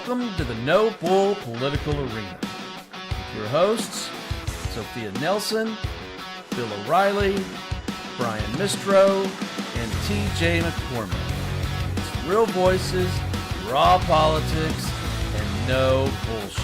Welcome to the No Bull Political Arena. With your hosts, Sophia Nelson, Bill O'Reilly, Brian Mistro, and TJ McCormick. It's real voices, raw politics, and no bullshit.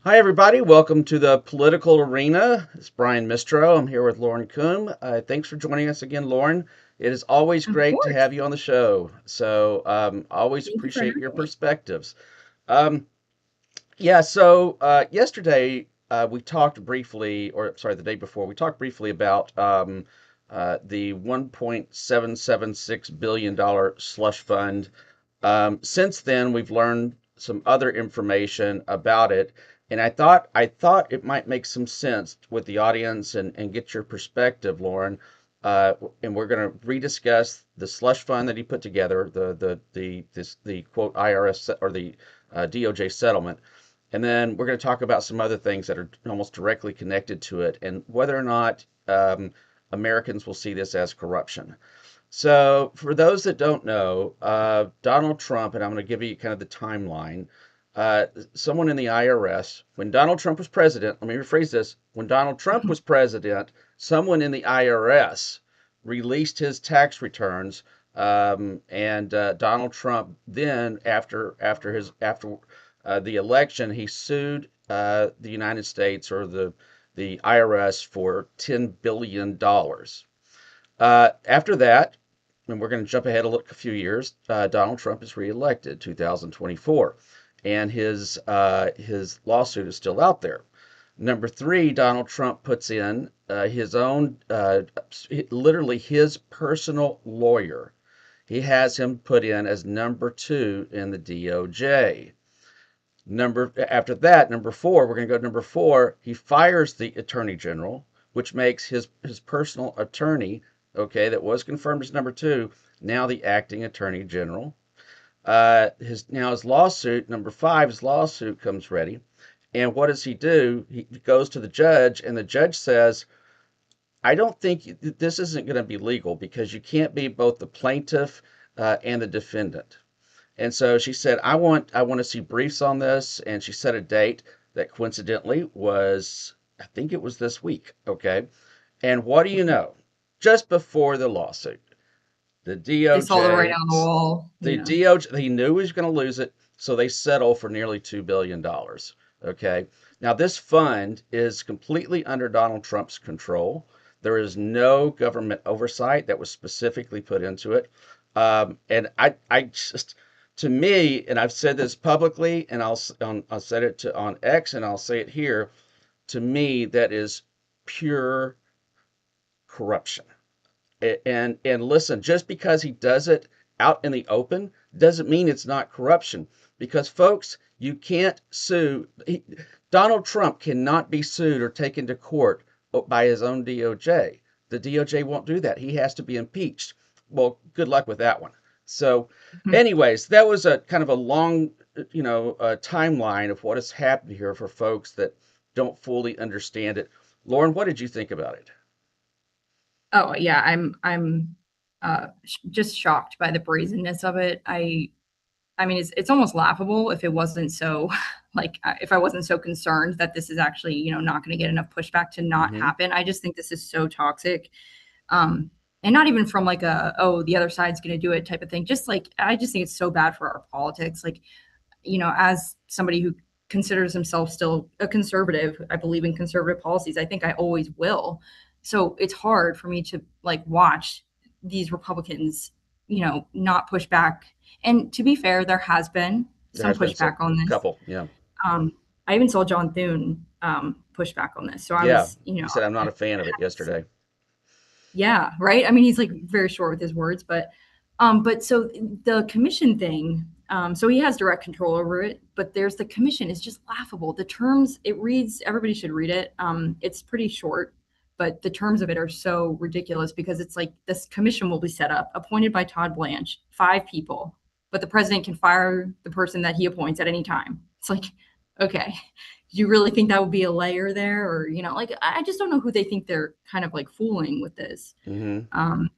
Hi, everybody. Welcome to the Political Arena. It's Brian Mistro. I'm here with Lauren Kuhn. Thanks for joining us again, Lauren. It is always great to have you on the show. So always appreciate your perspectives. Yesterday we talked briefly, the day before, we talked briefly about the $1.776 billion slush fund. Since then, we've learned some other information about it. And I thought it might make some sense with the audience and get your perspective, Lauren. And we're going to rediscuss the slush fund that he put together, the quote IRS or the DOJ settlement, and then we're going to talk about some other things that are almost directly connected to it, and whether or not Americans will see this as corruption. So, for those that don't know, Donald Trump, and I'm going to give you kind of the timeline. Someone in the IRS, when Donald Trump was president, let me rephrase this. When Donald Trump was president, someone in the IRS released his tax returns, and Donald Trump then, after the election, he sued the United States or the IRS for $10 billion. After that, and we're going to jump ahead a few years, Donald Trump is reelected, 2024. And his lawsuit is still out there. Number three, Donald Trump puts in his own, literally his personal lawyer. He has him put in as number two in the DOJ. After that, number four, we're going to go to number four. He fires the attorney general, which makes his personal attorney, okay, that was confirmed as number two, now the acting attorney general. His lawsuit, number five, his lawsuit comes ready. And what does he do? He goes to the judge, and the judge says, I don't think this isn't going to be legal because you can't be both the plaintiff and the defendant. And so she said, I want to see briefs on this. And she set a date that coincidentally was, I think it was this week. Okay. And what do you know? Just before the lawsuit, the DOJ, they saw the writing on the wall. DOJ, he knew he was going to lose it, so they settle for nearly $2 billion. Okay. Now, this fund is completely under Donald Trump's control. There is no government oversight that was specifically put into it. And I just, to me, and I've said this publicly, and I'll say it on X, and I'll say it here. To me, that is pure corruption. And listen, just because he does it out in the open doesn't mean it's not corruption. Because, folks, you can't sue. Donald Trump cannot be sued or taken to court by his own DOJ. The DOJ won't do that. He has to be impeached. Well, good luck with that one. So, anyways, that was a kind of a long, timeline of what has happened here for folks that don't fully understand it. Lauren, what did you think about it? Oh yeah, I'm just shocked by the brazenness of it. I mean, it's almost laughable if it wasn't so, if I wasn't so concerned that this is actually, not going to get enough pushback to not happen. I just think this is so toxic, and not even from the other side's going to do it type of thing. I just think it's so bad for our politics. As somebody who considers himself still a conservative, I believe in conservative policies. I think I always will. So it's hard for me to watch these Republicans, not push back. And to be fair, there has been some pushback on this. Couple, yeah. I even saw John Thune push back on this. So he said, I'm not a fan of it yesterday. Yeah, right. I mean, he's very short with his words, but so the commission thing, so he has direct control over it, but there's the commission is just laughable. The terms it reads, everybody should read it. It's pretty short. But the terms of it are so ridiculous because it's this commission will be set up, appointed by Todd Blanche, 5 people, but the president can fire the person that he appoints at any time. It's Okay. Do you really think that would be a layer there? Or, like, I just don't know who they think they're kind of like fooling with this. Hmm.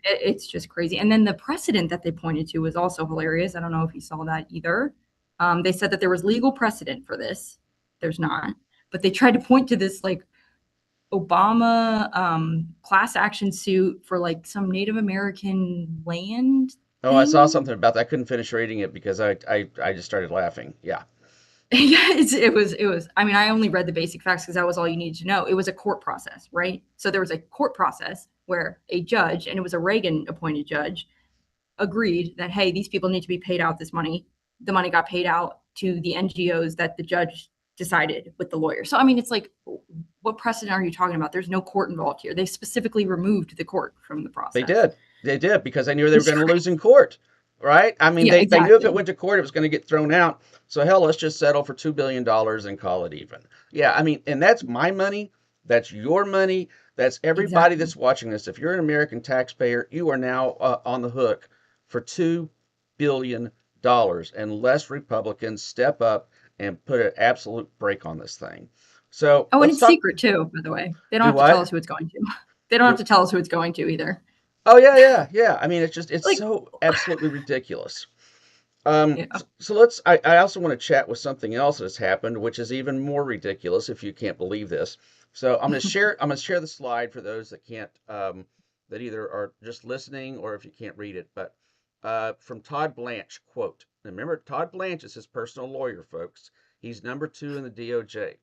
It's just crazy. And then the precedent that they pointed to was also hilarious. I don't know if you saw that either. They said that there was legal precedent for this. There's not. But they tried to point to this like Obama class action suit for like some Native American land Oh, I saw thing. something about that. I couldn't finish reading it because I just started laughing. Yeah. Yeah, it was. I mean, I only read the basic facts because that was all you needed to know. It was a court process, right? So there was a court process where a judge, and it was a Reagan appointed judge, agreed that, hey, these people need to be paid out this money. The money got paid out to the NGOs that the judge decided with the lawyer. So I mean, it's like, what precedent are you talking about? There's no court involved here. They specifically removed the court from the They process. did. They did because they knew they were It's going to lose in crazy. court, right? I mean, Yeah, they knew if it exactly. went to court, it was going to get thrown out. So hell, let's just settle for $2 billion and call it even. Yeah, I mean, and that's my money. That's your money. That's everybody Exactly. that's watching this. If you're an American taxpayer, you are now on the hook for $2 billion unless Republicans step up and put an absolute break on this thing. So Oh, and let's it's talk. secret too, by the way. They don't Do have to tell what? us who it's going to. They don't have Do, to tell us who it's going to either. oh yeah, yeah, yeah. I mean, it's Like, so absolutely ridiculous. yeah. So let's. I also want to chat with something else that's happened, which is even more ridiculous if you can't believe this. So I'm going to share. I'm going to share the slide for those that can't, that either are just listening or if you can't read it. But from Todd Blanche, quote. Remember, Todd Blanche is his personal lawyer, folks. He's number two in the DOJ.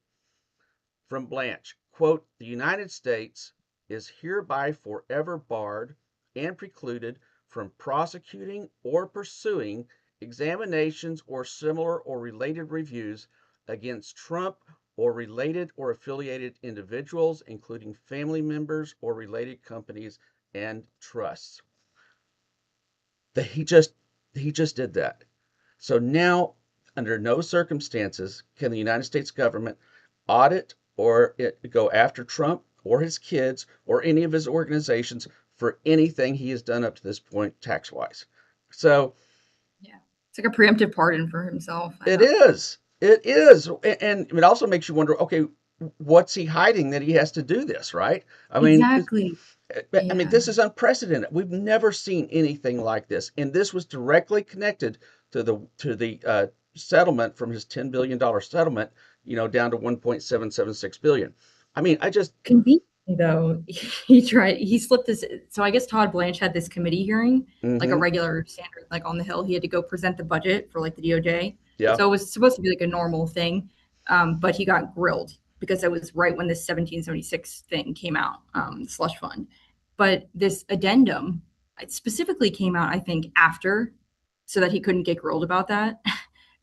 From Blanche, quote, "The United States is hereby forever barred and precluded from prosecuting or pursuing examinations or similar or related reviews against Trump or related or affiliated individuals, including family members or related companies and trusts." He just did that. So now, under no circumstances can the United States government audit or go after Trump or his kids or any of his organizations for anything he has done up to this point tax wise. So Yeah. It's like a preemptive pardon for himself. I it don't. is. It is. And it also makes you wonder, okay, what's he hiding that he has to do this, right? I mean, Exactly. Yeah. this is unprecedented. We've never seen anything like this, and this was directly connected to the settlement from his $10 billion settlement, down to 1.776 billion. I mean, I just. Conveniently, though, he slipped this. So I guess Todd Blanche had this committee hearing, like a Mm-hmm. regular standard, like on the Hill. He had to go present the budget for like the DOJ. Yeah. So it was supposed to be like a normal thing, but he got grilled because it was right when this 1776 thing came out, slush fund. But this addendum it specifically came out, I think, after, so that he couldn't get grilled about that.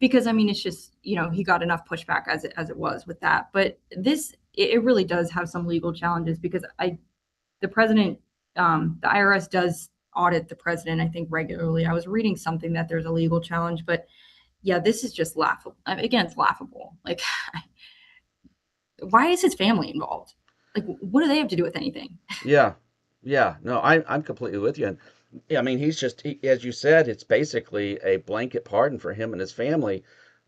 Because I mean, it's just he got enough pushback as it was with that. But this it really does have some legal challenges because the president, the IRS does audit the president, I think, regularly. I was reading something that there's a legal challenge, but yeah, this is just laughable. I mean, again, it's laughable. Like, why is his family involved? Like, what do they have to do with anything? Yeah. Yeah. No, I'm completely with you. And yeah, I mean, as you said, it's basically a blanket pardon for him and his family.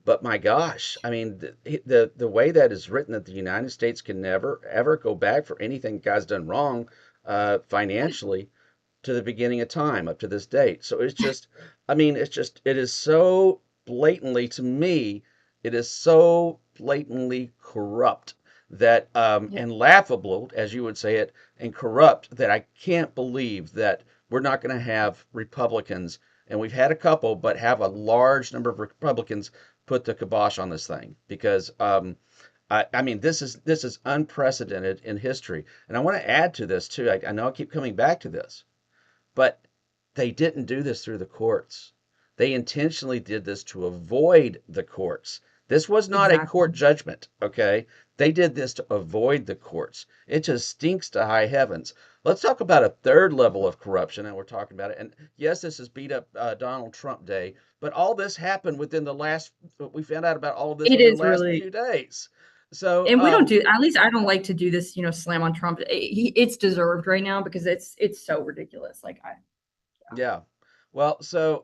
But my gosh, I mean, the way that is written, that the United States can never ever go back for anything the guy's done wrong, financially, to the beginning of time up to this date. So it's just, I mean, it is so blatantly, to me, it is so blatantly corrupt that, Yeah, and laughable, as you would say it, and corrupt, that I can't believe that we're not going to have Republicans, and we've had a couple, but have a large number of Republicans put the kibosh on this thing because, I mean, this is unprecedented in history. And I want to add to this too. I know I keep coming back to this, but they didn't do this through the courts. They intentionally did this to avoid the courts. This was not a exactly. court judgment, okay? They did this to avoid the courts. It just stinks to high heavens. Let's talk about a third level of corruption, and we're talking about it. And yes, this is beat up Donald Trump Day, but all this happened within the last. We found out about all of this It within the is last really. few days. So, And we don't do, at least I don't like to do this, slam on Trump. It's deserved right now because it's so ridiculous. Like, yeah. yeah. Well, so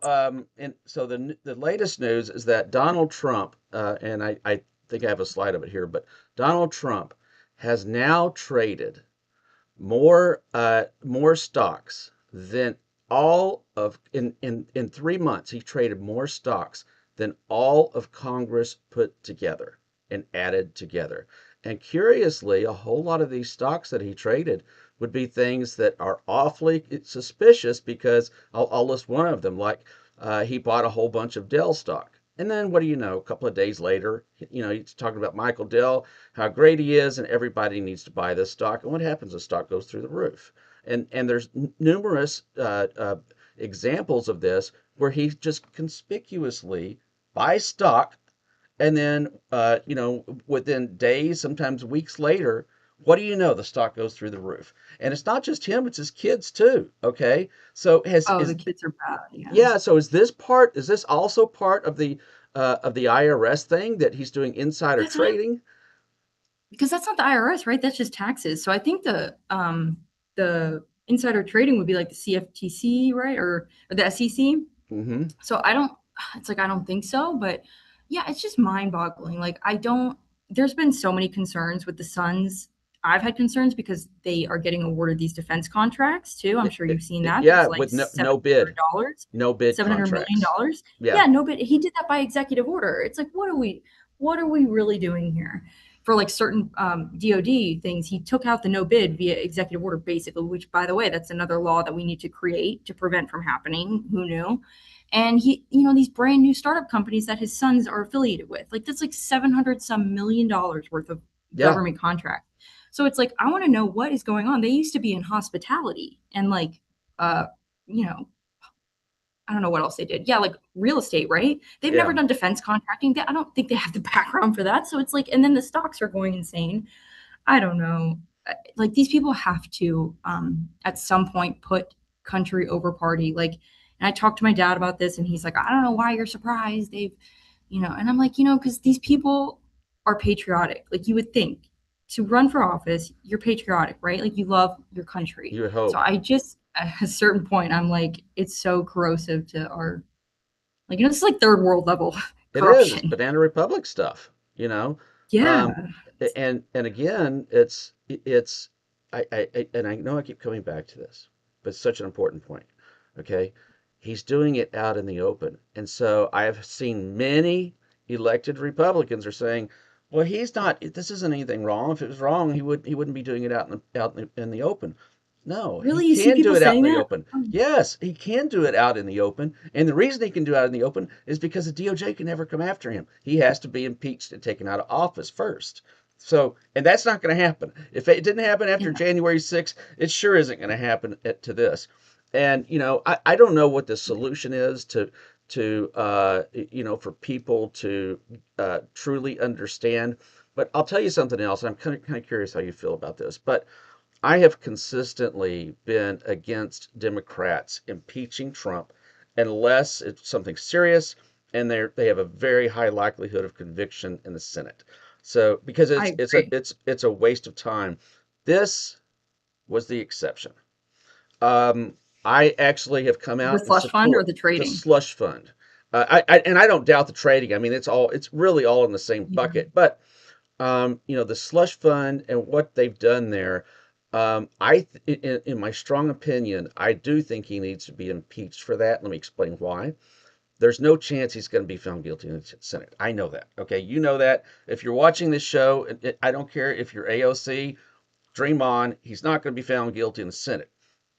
and so the latest news is that Donald Trump, and think I have a slide of it here, but Donald Trump has now traded more stocks than all of in 3 months. He traded more stocks than all of Congress put together and added together. And curiously, a whole lot of these stocks that he traded would be things that are awfully suspicious because I'll list one of them. Like he bought a whole bunch of Dell stock. And then what do you know? A couple of days later, he's talking about Michael Dell, how great he is, and everybody needs to buy this stock. And what happens? The stock goes through the roof. And there's numerous examples of this where he just conspicuously buys stock, and then within days, sometimes weeks later, what do you know? The stock goes through the roof. And it's not just him; it's his kids too. Okay, so has Oh, the is kids are bad. Yeah. yeah. So is this also part of the IRS thing that he's doing insider That's what I'm trading? because that's not the IRS, right? That's just taxes. So I think the insider trading would be like the CFTC, right? Or the SEC. Mm-hmm. So I don't it's like I don't think so, but yeah, it's just mind-boggling. Like I don't there's been so many concerns with the Suns. I've had concerns because they are getting awarded these defense contracts too. I'm sure you've seen that. Yeah, That's like with no bid, $700, no bid $700 million contracts. dollars. Yeah, Yeah, no, but he did that by executive order. It's like what are we really doing here? For like certain DoD things, he took out the no bid via executive order, basically. Which, by the way, that's another law that we need to create to prevent from happening. Who knew? And he, these brand new startup companies that his sons are affiliated with, like that's like 700 some $million worth of yeah, government contract. So it's like I want to know what is going on. They used to be in hospitality and like, uh, you know, I don't know what else they did. Yeah, like real estate, right? They've never yeah. done defense contracting. I don't think they have the background for that. So it's like, and then the stocks are going insane. I don't know. Like these people have to at some point put country over party. Like, and I talked to my dad about this, and he's like, I don't know why you're surprised. And I'm like, because these people are patriotic. Like you would think to run for office, you're patriotic, right? Like you love your country. You would So hope. I just at a certain point, I'm like, it's so corrosive to our it's like third world level It is. It's corruption. banana republic stuff, you know. Um, Yeah, and again, it's and I know I keep coming back to this, but it's such an important point. Okay, he's doing it out in the open, and so I have seen many elected Republicans are saying, "Well, he's not. This isn't anything wrong. If it was wrong, he wouldn't be doing it in the open." No, he really, you see can do people it out in saying the that? open. Oh, Yes, he can do it out in the open. And the reason he can do it out in the open is because the DOJ can never come after him. He has to be impeached and taken out of office first. So, and that's not going to happen. If it didn't happen after yeah, January 6th, it sure isn't going to happen to this. And, I don't know what the solution is for people to truly understand. But I'll tell you something else. I'm kind of curious how you feel about this. But I have consistently been against Democrats impeaching Trump unless it's something serious and they have a very high likelihood of conviction in the Senate. So because I it's a agree. it's a waste of time. This was the exception. I actually have come The out in slush fund or support the the trading? slush fund. And I don't doubt the trading. I mean, it's really all in the same Yeah, bucket. But the slush fund and what they've done there, in my strong opinion, I do think he needs to be impeached for that. Let me explain why. There's no chance he's going to be found guilty in the Senate. I know that. Okay, you know that. If you're watching this show, I don't care if you're AOC, dream on. He's not going to be found guilty in the Senate.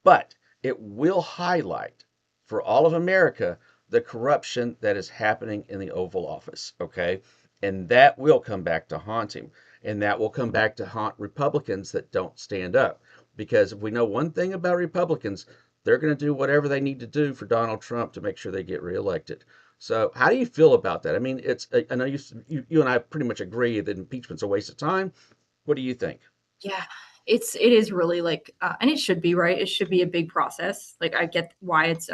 But it will highlight for all of America the corruption that is happening in the Oval Office. Okay. And that will come back to haunt him. And that will come back to haunt Republicans that don't stand up. Because if we know one thing about Republicans, they're going to do whatever they need to do for Donald Trump to make sure they get reelected. So, how do you feel about that? I mean, I know you and I pretty much agree that impeachment's a waste of time. What do you think? yeah. It is really like, and it should be right. It should be a big process. Like I get why it's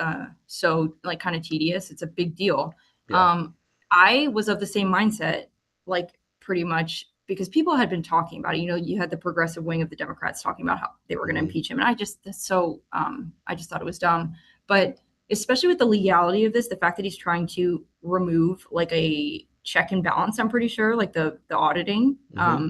so like kind of tedious. It's a big deal. Yeah. Um, I was of the same mindset, like pretty much because people had been talking about it. You had the progressive wing of the Democrats talking about how they were going to Hmm. impeach him, and I just thought it was dumb. But especially with the legality of this, the fact that he's trying to remove like check and balance, I'm pretty sure, like the auditing, Hmm.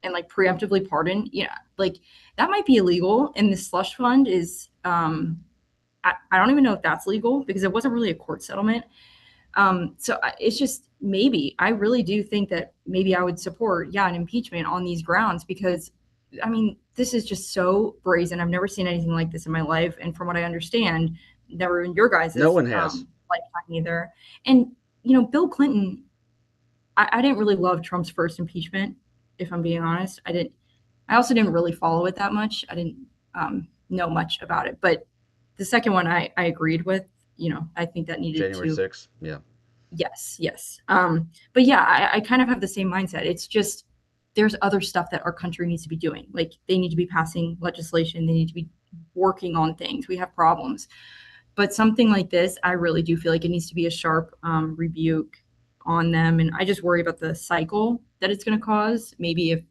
and like preemptively pardon. Yeah, like that might be illegal. And the slush fund is I don't even know if that's legal because it wasn't really a court settlement. It's just maybe I really do think that maybe I would support, yeah, an impeachment on these grounds because I mean, this is just so brazen. I've never seen anything like this in my life. And from what I understand, never in your No guys's one has. lifetime either. And, you know, Bill Clinton, I didn't really love Trump's first impeachment, if I'm being honest. I also didn't really follow it that much. I didn't know much about it. But the second one I agreed with, you know, I think that needed January to. 6th. Yeah. Yes, yes. But yeah, I kind of have the same mindset. It's just there's other stuff that our country needs to be doing. Like they need to be passing legislation, they need to be working on things. We have problems. But something like this, I really do feel like it needs to be a sharp rebuke on them. And I just worry about the cycle that it's going to cause. Maybe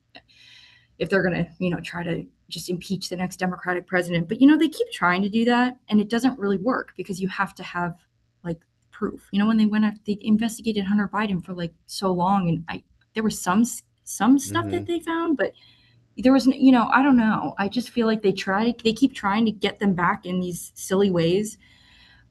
if they're going to, you know, try to just impeach the next Democratic president. But, you know, they keep trying to do that and it doesn't really work because you have to have like proof. You know, when they went after, they investigated Hunter Biden for like so long and there was some stuff Hmm. that they found, but there was, you know, I don't know. I just feel like they keep trying to get them back in these silly ways.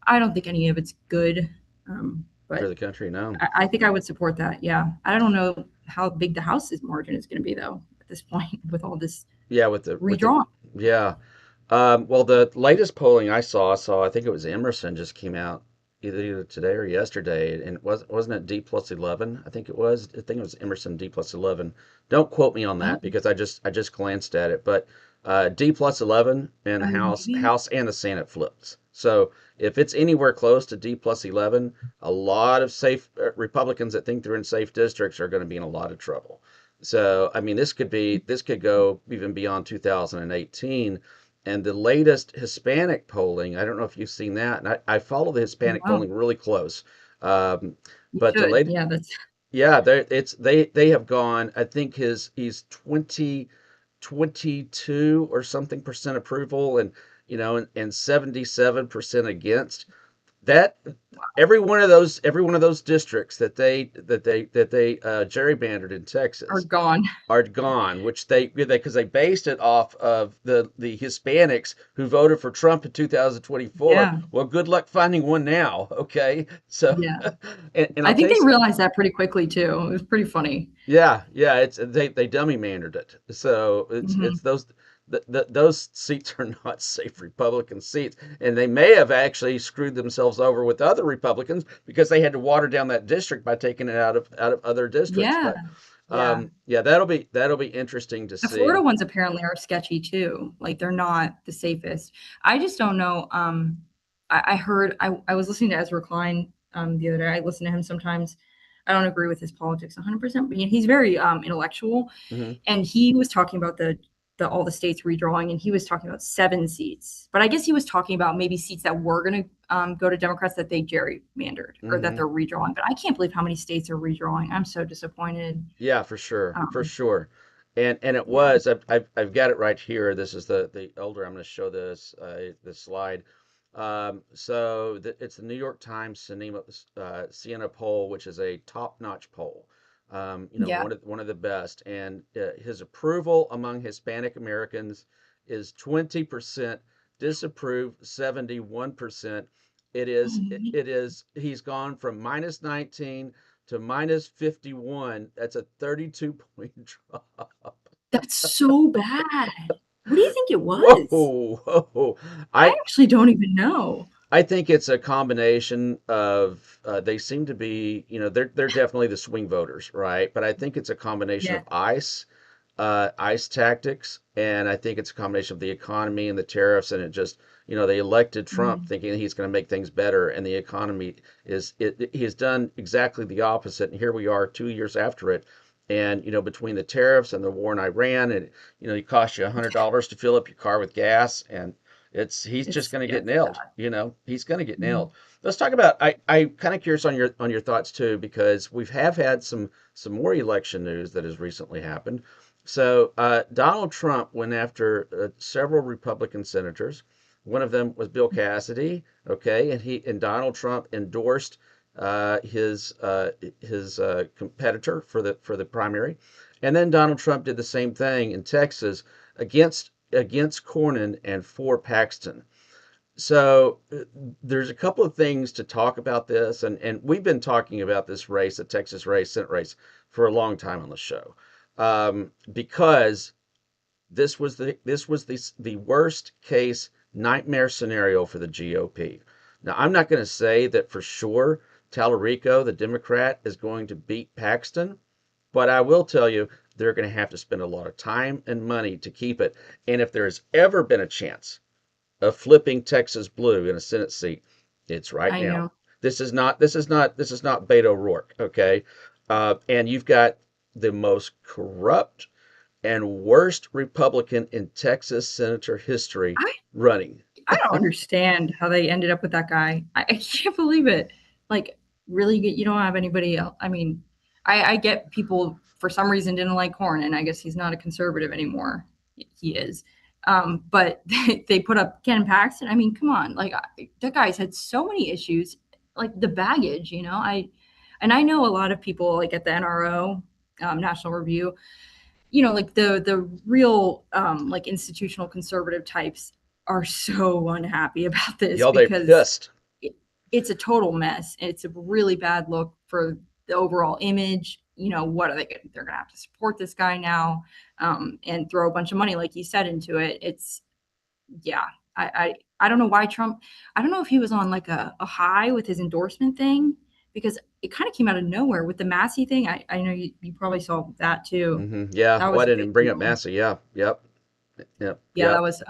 I don't think any of it's good. For But the country, no. I think I would support that. Yeah. I don't know how big the House's margin is going to be though at this point with all this Yeah, with the redrawn. yeah. Well, the latest polling I saw, I think it was Emerson just came out either today or yesterday, and wasn't it D plus 11? I think it was. I think it was Emerson D plus 11. Don't quote me on Oh, that because I just glanced at it, but D plus 11 in the oh, maybe. House and the Senate flips. So if it's anywhere close to D plus 11, a lot of safe Republicans that think they're in safe districts are going to be in a lot of trouble. So I mean, this could go even beyond 2018. And the latest Hispanic polling, I don't know if you've seen that, and I follow the Oh, Hispanic wow. polling really close. Um, You but the should. late, Yeah, that's yeah, they have gone. I think he's 22 or something percent approval, and 77% against. That every one of those districts that they gerrymandered in are Texas gone. are gone, which they because they based it off of the Hispanics who voted for Trump in 2024. Yeah. Well, good luck finding one now. Okay, so Yeah. and I I'll tell think you, they realized that pretty quickly too. It was pretty funny. yeah, it's they dummy mandered it. So it's Hmm. those seats are not safe Republican seats, and they may have actually screwed themselves over with other Republicans because they had to water down that district by taking it out of other districts. Yeah. But Yeah. yeah, that'll be interesting to The Florida see. ones apparently are sketchy too. Like they're not the safest. I just don't know. I heard I was listening to Ezra Klein the other day. I listen to him sometimes. I don't agree with his politics 100%, but he's very intellectual. Hmm. And he was talking about the all the states redrawing, and he was talking about 7 seats. But I guess he was talking about maybe seats that were going to go to Democrats that they gerrymandered or that Hmm. they're redrawing. But I can't believe how many states are redrawing. I'm so disappointed. Yeah, for sure, for Um, sure. And it yeah, was I've got it right here. This is the older. I'm going to show this slide. It's the New York Times Siena poll, which is a top-notch poll. yeah. One of the best. And his approval among Hispanic Americans is 20%, disapprove 71%. He's gone from minus 19 to minus 51. That's a 32-point drop. That's so bad. What do you think it was? Whoa, whoa. I I actually don't even know. I think it's a combination of they seem to be, they're definitely the swing voters, right? But I think it's a combination Yeah. of ICE tactics, and I think it's a combination of the economy and the tariffs, and it just, they elected Trump Mhm. thinking he's going to make things better, and the economy he's done exactly the opposite, and here we are 2 years after it. And between the tariffs and the war in Iran, and it costs you $100 to fill up your car with gas, and he's just It's going to yeah, get it's nailed. bad. He's going to get nailed. Mhm. Let's talk about. I'm kind of curious on your thoughts too, because we've have had some more election news that has recently happened. So Donald Trump went after several Republican senators. One of them was Bill Cassidy. Okay, and Donald Trump endorsed his competitor for the primary, and then Donald Trump did the same thing in Texas against Cornyn and for Paxton. So there's a couple of things to talk about this, and we've been talking about this race, the Texas race, Senate race, for a long time on the show, because this was the worst case nightmare scenario for the GOP. Now, I'm not going to say that for sure Tallarico, the Democrat, is going to beat Paxton, but I will tell you they're going to have to spend a lot of time and money to keep it. And if there's ever been a chance of flipping Texas blue in a Senate seat, it's right I now. know. This is not Beto O'Rourke, okay? And you've got the most corrupt and worst Republican in Texas senator history I running. I don't understand how they ended up with that guy. I can't believe it. Like, really, you don't have anybody else. I mean, I get people for some reason didn't like Horn, and I guess he's not a conservative anymore. He is. But they put up Ken Paxton. I mean, come on. Like, that guy's had so many issues, like the baggage, and I know a lot of people like at the NRO, National Review, like the real like institutional conservative types are so unhappy about this Y'all, they because pissed. it, it's a total mess. It's a really bad look for the overall image. What are they going to, they're going to have to support this guy now, and throw a bunch of money, like you said, into it. It's, yeah, I don't know why Trump, I don't know if he was on like a high with his endorsement thing, because it kind of came out of nowhere with the Massey thing. I know you probably saw that too. Yeah. That Well, I was a didn't big even bring up deal. Massey. Yeah. Yep. Yep. Yeah, that Yep. was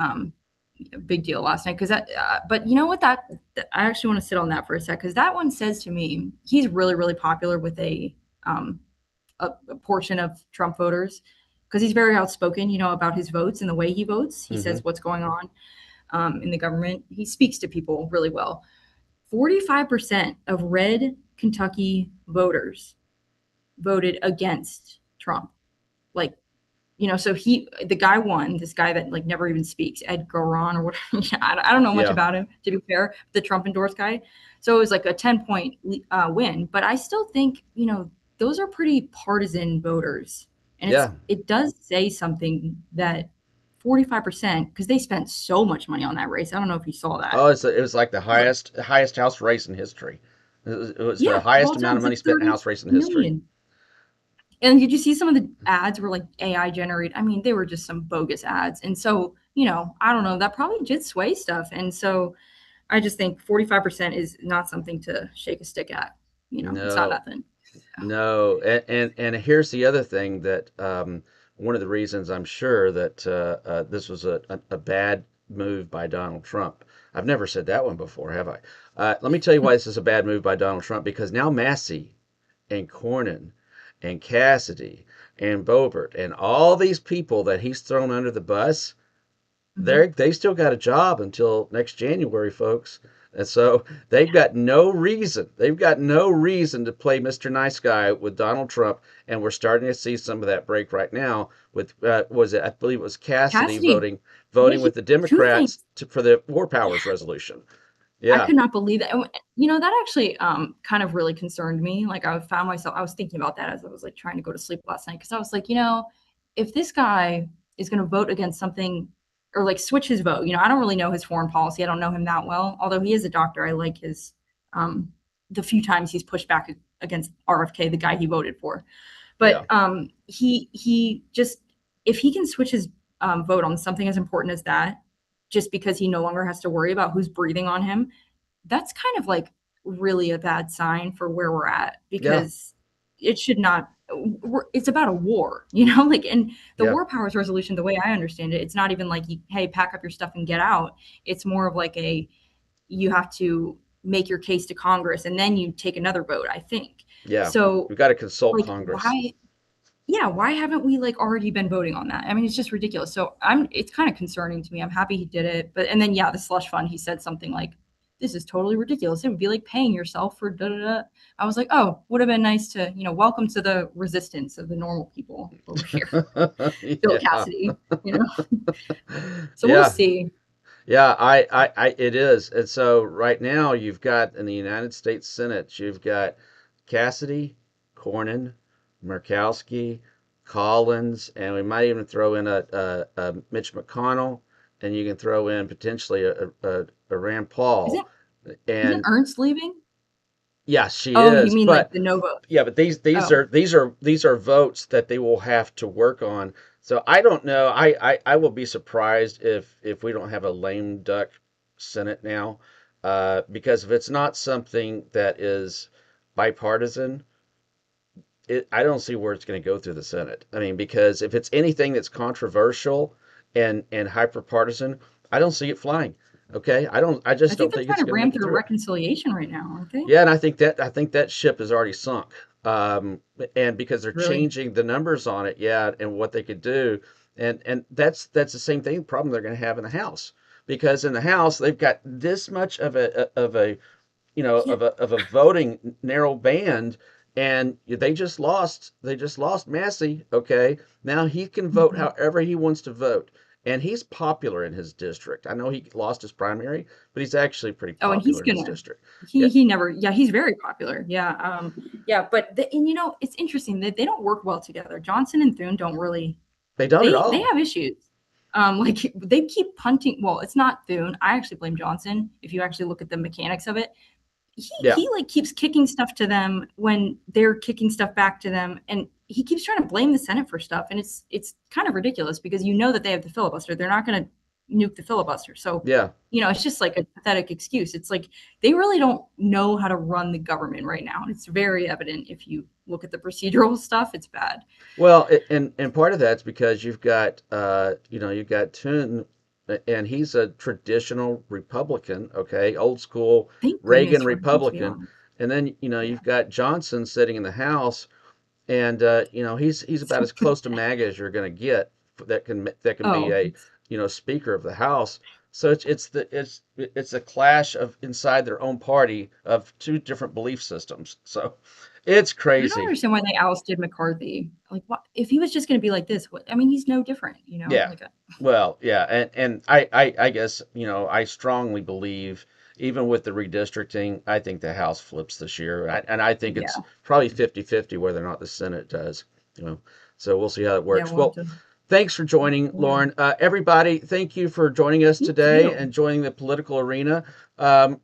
a big deal last night because that. But you know what? I actually want to sit on that for a sec because that one says to me he's really really popular with um a portion of Trump voters because he's very outspoken. About his votes and the way he votes. He hmm says what's going on in the government. He speaks to people really well. 45% of red Kentucky voters voted against Trump. Like, so the guy won, this guy that like never even speaks, Ed Garon or whatever. I don't know much Yeah. about him, to be fair, the Trump endorsed guy. So it was like a 10-point win. But I still think, those are pretty partisan voters. And Yeah. it does say something that 45%, because they spent so much money on that race. I don't know if you saw that. Oh, it was like the highest House race in history. It was the Yeah, of highest all amount time. of It's money like spent in a 30 House race in history. million. And did you see some of the ads were like AI generated? I mean, they were just some bogus ads. And so, I don't know, that probably did sway stuff. And so I just think 45% is not something to shake a stick at. It's not No, nothing. no, and here's the other thing that one of the reasons I'm sure that this was a bad move by Donald Trump. I've never said that one before, have I? Let me tell you why this is a bad move by Donald Trump. Because now Massey and Cornyn and Cassidy and Boebert and all these people that he's thrown under the bus, Mhm. they still got a job until next January, folks. And so they've got no reason. They've got no reason to play Mr. Nice Guy with Donald Trump, and we're starting to see some of that break right now. With was it? I believe it was Cassidy Cassidy, voting yeah, with the two things. Democrats for the War Powers resolution. I Yeah, could not believe that. And, that actually kind of really concerned me. Like I was thinking about that as I was like trying to go to sleep last night because I was like, if this guy is going to vote against something or like switch his vote, I don't really know his foreign policy. I don't know him that well. Although he is a doctor, I like his um the few times he's pushed back against RFK, the guy he voted for. But yeah, he just, if he can switch his vote on something as important as that, just because he no longer has to worry about who's breathing on him, that's kind of like really a bad sign for where we're at yeah, because it should not. It's about a war, like, and the yeah, war powers resolution, the way I understand it, it's not even like, hey, pack up your stuff and get out. It's more of like you have to make your case to Congress and then you take another vote, I think. yeah. So, We've got to consult like, Congress. why? Yeah, why haven't we like already been voting on that? I mean, it's just ridiculous. So it's kind of concerning to me. I'm happy he did it. But, and then, yeah, the slush fund, he said something like, this is totally ridiculous. It would be like paying yourself for da da da. I was like, oh, would have been nice to, welcome to the resistance of the normal people over here. Bill Yeah, Cassidy, you know? So we'll yeah. see. Yeah, it is. And so right now you've got in the United States Senate, you've got Cassidy, Cornyn, Murkowski, Collins, and we might even throw in a Mitch McConnell, and you can throw in potentially a Rand Paul. Isn't isn't And Ernst leaving? yeah, she Oh, you is, mean like but the no vote? yeah, but Oh, these are votes that they will have to work on. So I don't know. I will be surprised if we don't have a lame duck Senate now, because if it's not something that is bipartisan, I don't see where it's going to go through the Senate. I mean, because if it's anything that's controversial and hyper partisan, I don't see it flying. Okay, I I just think don't they're think it's trying to going to ram make it through through. reconciliation right now, aren't they? Yeah, and I think that ship is already sunk. Um, and because they're Really? changing the numbers on it, yeah, and what they could do, and that's the same thing problem they're going to have in the House, because in the House they've got this much of a Yeah. of a voting narrow band, and they just lost Massey. Okay, now he can vote Mhm. however he wants to vote, and he's popular in his district. I know he lost his primary, but he's actually pretty Oh, and he's popular in his gonna district. Yeah, he never yeah, he's very popular. Yeah. Yeah, but and it's interesting that they don't work well together. Johnson and Thune don't really they don't at they all. have issues. Like they keep punting. Well, it's not Thune. I actually blame Johnson. If you actually look at the mechanics of it, Yeah, he like keeps kicking stuff to them when they're kicking stuff back to them, and he keeps trying to blame the Senate for stuff, and it's kind of ridiculous because that they have the filibuster. They're not going to nuke the filibuster. So yeah. it's just like a pathetic excuse. It's like they really don't know how to run the government right now, and it's very evident if you look at the procedural stuff. It's bad. Well, and part of that's because you've got you've got Toon, and he's a traditional Republican, okay, old school Thank Reagan goodness for him, to be Republican, honest. and then Yeah. you've got Johnson sitting in the House, and he's about So as close to MAGA as you're going to get that can be oh, a Speaker of the House. So it's a clash of inside their own party of two different belief systems. So it's I don't crazy. understand why they ousted McCarthy. Like, what if he was just going to be like this? What, I mean, he's no different, Yeah. Like a Well, yeah, and I guess, I strongly believe even with the redistricting, I think the House flips this year. And I think it's yeah, probably 50-50 whether or not the Senate does, you know. So we'll see how it yeah. works. We'll have Well, to thanks for look joining, forward. Lauren. Everybody, thank you for joining us Thank today you. and joining the political arena.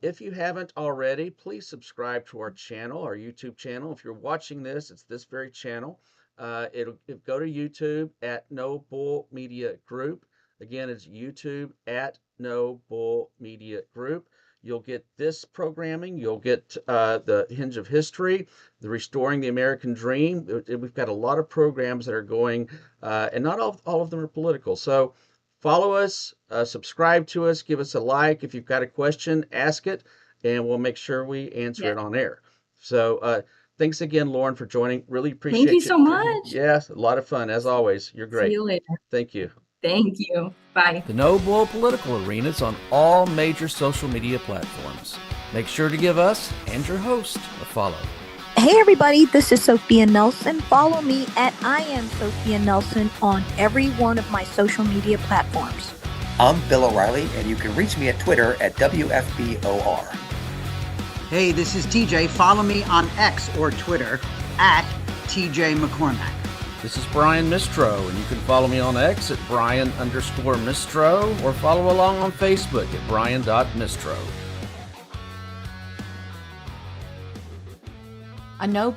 If you haven't already, please subscribe to our channel, our YouTube channel. If you're watching this, it's this very channel. It'll go to YouTube at No Bull Media Group. Again, it's YouTube at No Bull Media Group. You'll get this programming. You'll get the Hinge of History, the Restoring the American Dream. We've got a lot of programs that are going, and not all of them are political. So follow us, subscribe to us, give us a like. If you've got a question, ask it, and we'll make sure we answer Yeah. it on air. So thanks again, Lauren, for joining. Really Thank you appreciate you. so much. Yes, a lot of fun as always. You're See great. you later. Thank you. Thank you. Bye. The No Bull Political Arena is on all major social media platforms. Make sure to give us and your host a follow. Hey everybody, this is Sophia Nelson. Follow me at I am Sophia Nelson on every one of my social media platforms. I'm Bill O'Reilly, and you can reach me at Twitter at WFBOR. Hey, this is TJ. Follow me on X or Twitter at TJ McCormack. This is Brian Mistro, and you can follow me on X at Brian_Mistro or follow along on Facebook at Brian.Mistro. A noble